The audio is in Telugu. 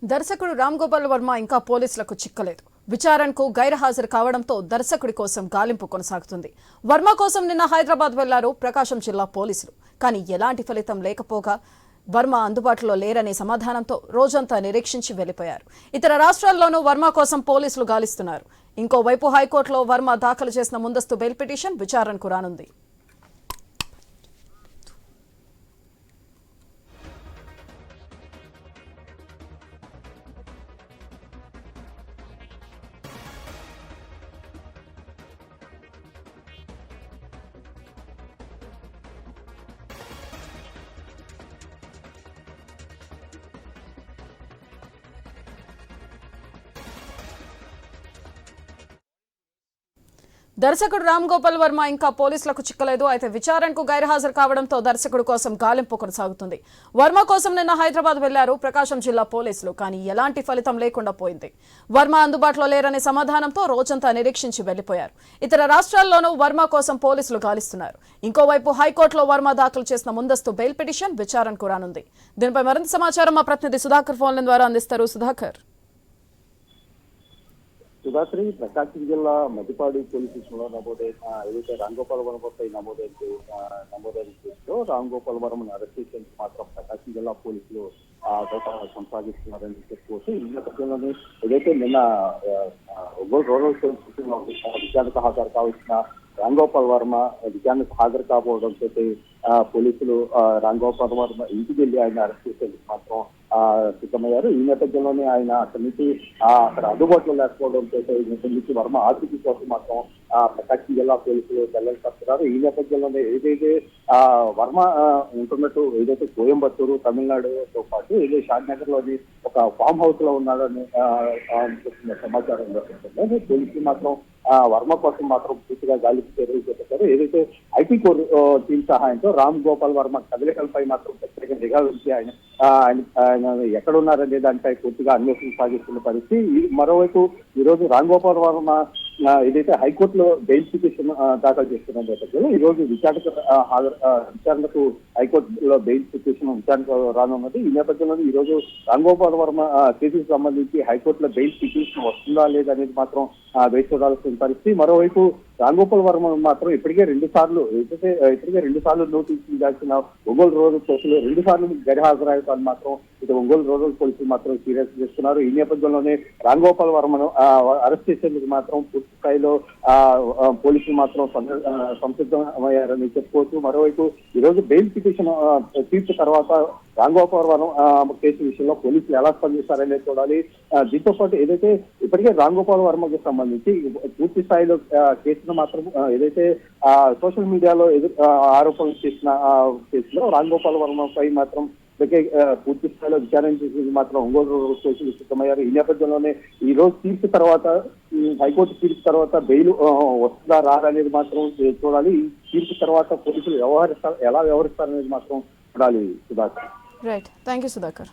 దర్శకుడు రామ్ గోపాల్ వర్మ ఇంకా పోలీసులకు చిక్కలేదు. విచారణకు గైర్హాజరు కావడంతో దర్శకుడి కోసం గాలింపు కొనసాగుతుంది. వర్మ కోసం నిన్న హైదరాబాద్ వెళ్లారు ప్రకాశం జిల్లా పోలీసులు. కానీ ఎలాంటి ఫలితం లేకపోగా వర్మ అందుబాటులో లేరనే సమాధానంతో రోజంతా నిరీక్షించి వెళ్లిపోయారు. ఇతర రాష్ట్రాల్లోనూ వర్మ కోసం పోలీసులు గాలిస్తున్నారు. ఇంకోవైపు హైకోర్టులో వర్మ దాఖలు చేసిన ముందస్తు బెయిల్ పిటిషన్ విచారణకు రానుంది. దర్శకుడు రామ్ గోపాల్ వర్మ ఇంకా పోలీసులకు చిక్కలేదు. అయితే విచారణకు గైర్హాజరు కావడంతో దర్శకుడు కోసం గాలింపు కొనసాగుతుంది. వర్మ కోసం నిన్న హైదరాబాద్ వెళ్లారు ప్రకాశం జిల్లా పోలీసులు. కానీ ఎలాంటి ఫలితం లేకుండా పోయింది. వర్మ అందుబాటులో లేరనే సమాధానంతో రోజంతా నిరీక్షించి వెళ్లిపోయారు. ఇతర రాష్ట్రాల్లోనూ వర్మ కోసం పోలీసులు గాలిస్తున్నారు. ఇంకోవైపు హైకోర్టులో వర్మ దాఖలు చేసిన ముందస్తు బెయిల్ పిటిషన్ విచారణకు రానుంది. దీనిపై మరింత సమాచారం మా ప్రతినిధి సుధాకర్ ఫోన్ ద్వారా అందిస్తారు. సుధాకర్, సుధాశ్రీ ప్రకాశం జిల్లా మధ్యపాడు పోలీస్ స్టేషన్ లో నమోదైన ఏదైతే రామ్ గోపాల్ వర్మపై నమోదైన కేసులో రామ్ గోపాల్ వర్మను అరెస్ట్ చేసేందుకు మాత్రం ప్రకాశం జిల్లా పోలీసులు కొనసాగిస్తున్నారని చెప్పుకోవచ్చు. ఈ నేపథ్యంలోనే ఏదైతే నిన్న రూరల్ విచారణకు హాజరు కావాల్సిన రామ్ గోపాల్ వర్మ విచారణకు హాజరు కాకపోవడంతో పోలీసులు రామ్ గోపాల్ వర్మ ఇంటికి వెళ్లి ఆయన అరెస్ట్ చేసేందుకు మాత్రం సిద్ధమయ్యారు. ఈ నేపథ్యంలోనే ఆయన అక్కడి నుంచి అక్కడ అందుబాటులో లేకపోవడంతో ఇక్కడి నుంచి వర్మ ఆచూకీ కోసం మాత్రం ప్రకాశం జిల్లా పోలీసులు వెల్లడిస్తున్నారు. ఈ నేపథ్యంలోనే ఏదైతే వర్మ ఉంటున్నట్టు ఏదైతే కోయంబత్తూరు తమిళనాడుతో పాటు ఏదైతే షాద్నగర్ లోని ఒక ఫామ్ హౌస్ లో ఉన్నాడని సమాచారం దొరుకుతుంది. పోలీసులు మాత్రం వర్మ కోసం మాత్రం పూర్తిగా గాలింపు చర్యలు చేపట్టారు. ఏదైతే ఐటీ కోర్ టీం సహాయంతో రామ్ గోపాల్ వర్మ కదలికలపై మాత్రం ప్రత్యేక నిఘా ఉంచి ఆయన ఎక్కడున్నారనే దానిపై పూర్తిగా అన్వేషణ సాగిస్తున్న పరిస్థితి. మరోవైపు ఈ రోజు రామ్ గోపాల్ వర్మ ఏదైతే హైకోర్టులో బెయిల్ పిటిషన్ దాఖలు చేస్తున్న నేపథ్యంలో ఈ రోజు విచారణకు హైకోర్టులో బెయిల్ పిటిషన్ విచారణకు రానున్నది. ఈ నేపథ్యంలో ఈ రోజు రామ్ గోపాల్ వర్మ కేసుకు సంబంధించి హైకోర్టులో బెయిల్ పిటిషన్ వస్తుందా లేదా అనేది మాత్రం వేచి చూడాల్సిన పరిస్థితి. మరోవైపు రామ్ గోపాల్ వర్మ మాత్రం ఇప్పటికే రెండు సార్లు నోటీసులు ఇవ్వాల్సిన ఒంగోలు రూరల్ పోలీసులు 2 సార్లు గైర్హాజరయ్యారు మాత్రం ఇటు ఒంగోలు రూరల్ పోలీసులు మాత్రం సీరియస్ చేస్తున్నారు. ఈ నేపథ్యంలోనే రామ్ గోపాల్ వర్మను అరెస్ట్ చేసేందుకు మాత్రం పూర్తి స్థాయిలో పోలీసులు మాత్రం సంసిద్ధమయ్యారని చెప్పుకోవచ్చు. మరోవైపు ఈ రోజు బెయిల్ పిటిషన్ తీర్పు తర్వాత రామ్ గోపాల్ వర్మ కేసు విషయంలో పోలీసులు ఎలా స్పందిస్తారనేది చూడాలి. దీంతో పాటు ఏదైతే ఇప్పటికే రామ్ గోపాల్ వర్మకు సంబంధించి పూర్తి స్థాయిలో కేసును మాత్రం ఏదైతే సోషల్ మీడియాలో ఆరోపణలు చేసిన కేసులో రామ్ గోపాల్ వర్మపై మాత్రం పూర్తి స్థాయిలో విచారణ చేసేది మాత్రం ఒంగోలు రూరల్ పోలీసులు సిద్ధమయ్యారు. ఈ నేపథ్యంలోనే ఈ రోజు తీర్పు తర్వాత హైకోర్టు తీర్పు తర్వాత బెయిల్ వస్తుందా రాదనేది మాత్రం చూడాలి. ఈ తీర్పు తర్వాత పోలీసులు ఎలా వ్యవహరిస్తారనేది మాత్రం చూడాలి. Sudhakar, right, thank you Sudhakar.